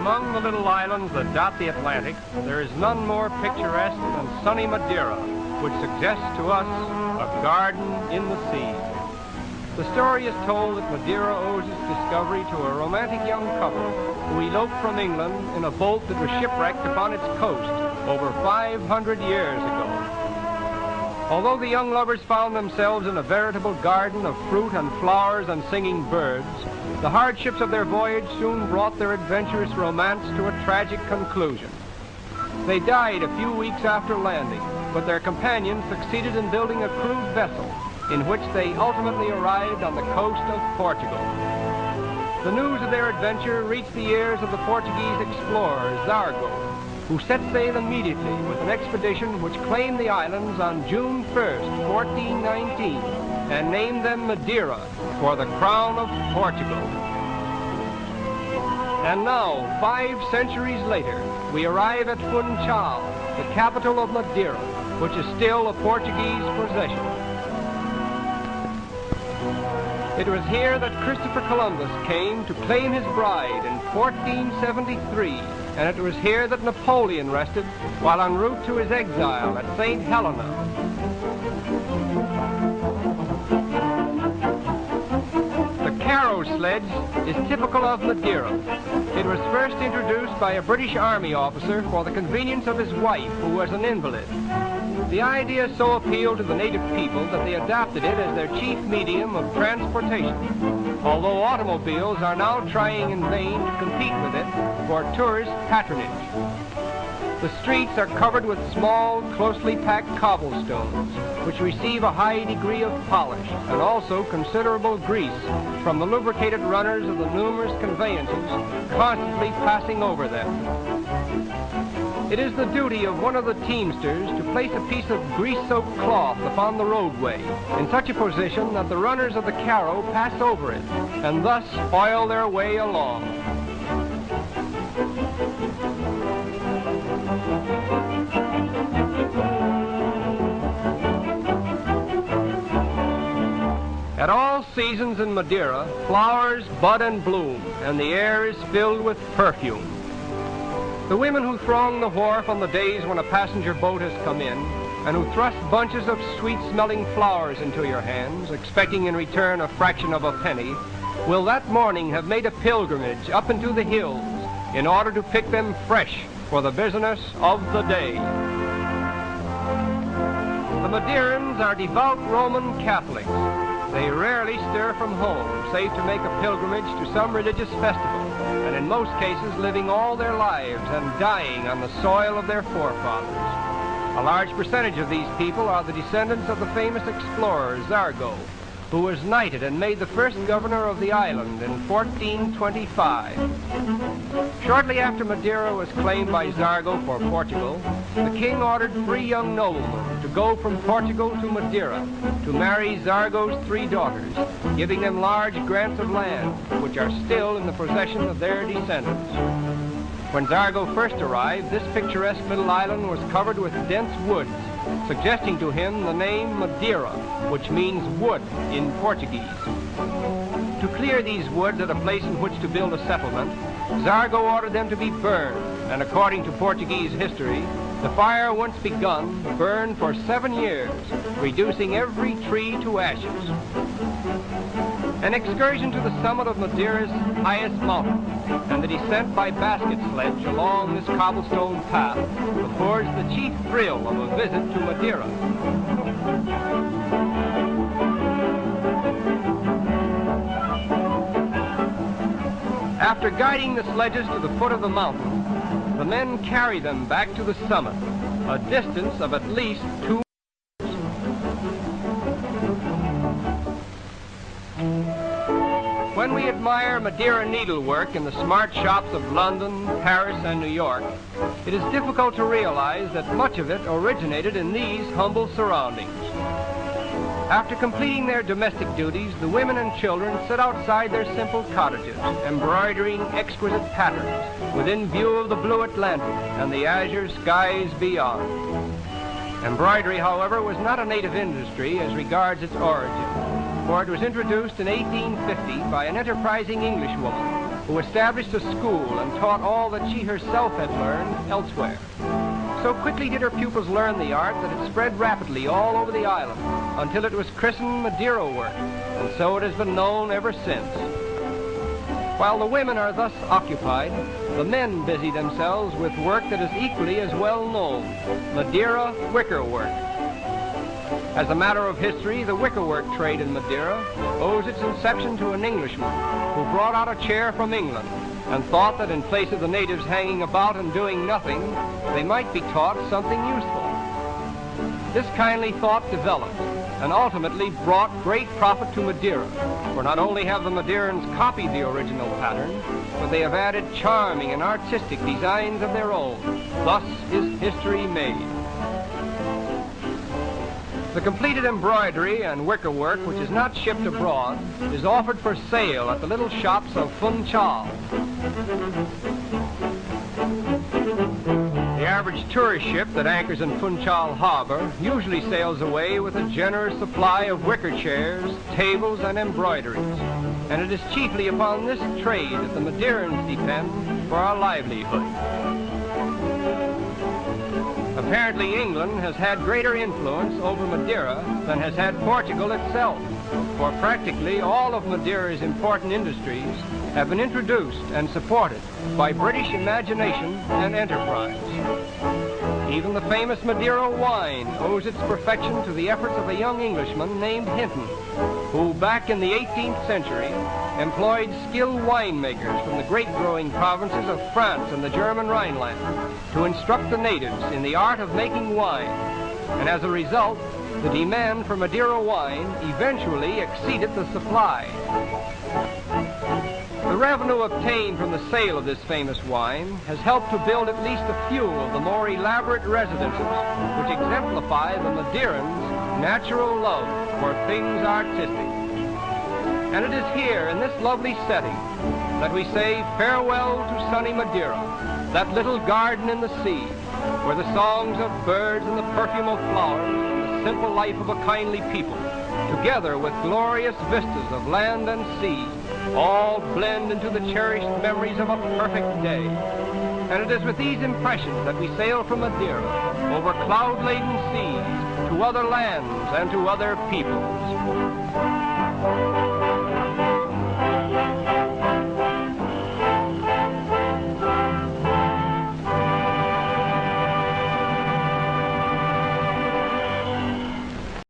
Among the little islands that dot the Atlantic, there is none more picturesque than sunny Madeira, which suggests to us a garden in the sea. The story is told that Madeira owes its discovery to a romantic young couple who eloped from England in a boat that was shipwrecked upon its coast over 500 years ago. Although the young lovers found themselves in a veritable garden of fruit and flowers and singing birds, the hardships of their voyage soon brought their adventurous romance to a tragic conclusion. They died a few weeks after landing, but their companions succeeded in building a crude vessel in which they ultimately arrived on the coast of Portugal. The news of their adventure reached the ears of the Portuguese explorer, Zargo, who set sail immediately with an expedition which claimed the islands on June 1st, 1419, and named them Madeira for the crown of Portugal. And now, 5 centuries later, we arrive at Funchal, the capital of Madeira, which is still a Portuguese possession. It was here that Christopher Columbus came to claim his bride in 1473, and it was here that Napoleon rested while en route to his exile at St. Helena. The Carrow sledge is typical of Madeira. It was first introduced by a British Army officer for the convenience of his wife, who was an invalid. The idea so appealed to the native people that they adopted it as their chief medium of transportation, although automobiles are now trying in vain to compete with it for tourist patronage. The streets are covered with small, closely packed cobblestones, which receive a high degree of polish and also considerable grease from the lubricated runners of the numerous conveyances constantly passing over them. It is the duty of one of the teamsters to place a piece of grease-soaked cloth upon the roadway in such a position that the runners of the carrow pass over it and thus oil their way along. At all seasons in Madeira, flowers bud and bloom, and the air is filled with perfume. The women who throng the wharf on the days when a passenger boat has come in, and who thrust bunches of sweet-smelling flowers into your hands, expecting in return a fraction of a penny, will that morning have made a pilgrimage up into the hills in order to pick them fresh for the business of the day. The Madeirans are devout Roman Catholics. They rarely stir from home, save to make a pilgrimage to some religious festival, and in most cases living all their lives and dying on the soil of their forefathers. A large percentage of these people are the descendants of the famous explorer Zargo, who was knighted and made the first governor of the island in 1425. Shortly after Madeira was claimed by Zargo for Portugal, the king ordered 3 young noblemen to go from Portugal to Madeira to marry Zargo's 3 daughters, giving them large grants of land, which are still in the possession of their descendants. When Zargo first arrived, this picturesque little island was covered with dense woods, suggesting to him the name Madeira, which means wood in Portuguese. To clear these woods at a place in which to build a settlement, Zargo ordered them to be burned, and according to Portuguese history, the fire once begun burned for 7 years, reducing every tree to ashes. An excursion to the summit of Madeira's highest mountain and the descent by basket sledge along this cobblestone path affords the chief thrill of a visit to Madeira. After guiding the sledges to the foot of the mountain, the men carry them back to the summit, a distance of at least 2 miles. When we admire Madeira needlework in the smart shops of London, Paris, and New York, it is difficult to realize that much of it originated in these humble surroundings. After completing their domestic duties, the women and children sit outside their simple cottages, embroidering exquisite patterns within view of the blue Atlantic and the azure skies beyond. Embroidery, however, was not a native industry as regards its origin, for it was introduced in 1850 by an enterprising Englishwoman, who established a school and taught all that she herself had learned elsewhere. So quickly did her pupils learn the art that it spread rapidly all over the island until it was christened Madeira work, and so it has been known ever since. While the women are thus occupied, the men busy themselves with work that is equally as well known, Madeira wicker work. As a matter of history, the wickerwork trade in Madeira owes its inception to an Englishman who brought out a chair from England and thought that in place of the natives hanging about and doing nothing, they might be taught something useful. This kindly thought developed and ultimately brought great profit to Madeira, for not only have the Madeirans copied the original pattern, but they have added charming and artistic designs of their own. Thus is history made. The completed embroidery and wickerwork, which is not shipped abroad, is offered for sale at the little shops of Funchal. The average tourist ship that anchors in Funchal harbor usually sails away with a generous supply of wicker chairs, tables, and embroideries. And it is chiefly upon this trade that the Madeirans depend for our livelihood. Apparently, England has had greater influence over Madeira than has had Portugal itself, for practically all of Madeira's important industries have been introduced and supported by British imagination and enterprise. Even the famous Madeira wine owes its perfection to the efforts of a young Englishman named Hinton, who back in the 18th century employed skilled winemakers from the grape-growing provinces of France and the German Rhineland to instruct the natives in the art of making wine. And as a result, the demand for Madeira wine eventually exceeded the supply. The revenue obtained from the sale of this famous wine has helped to build at least a few of the more elaborate residences which exemplify the Madeirans' natural love for things artistic. And it is here, in this lovely setting, that we say farewell to sunny Madeira, that little garden in the sea, where the songs of birds and the perfume of flowers and the simple life of a kindly people, together with glorious vistas of land and sea, all blend into the cherished memories of a perfect day. And it is with these impressions that we sail from Madeira over cloud-laden seas to other lands and to other peoples.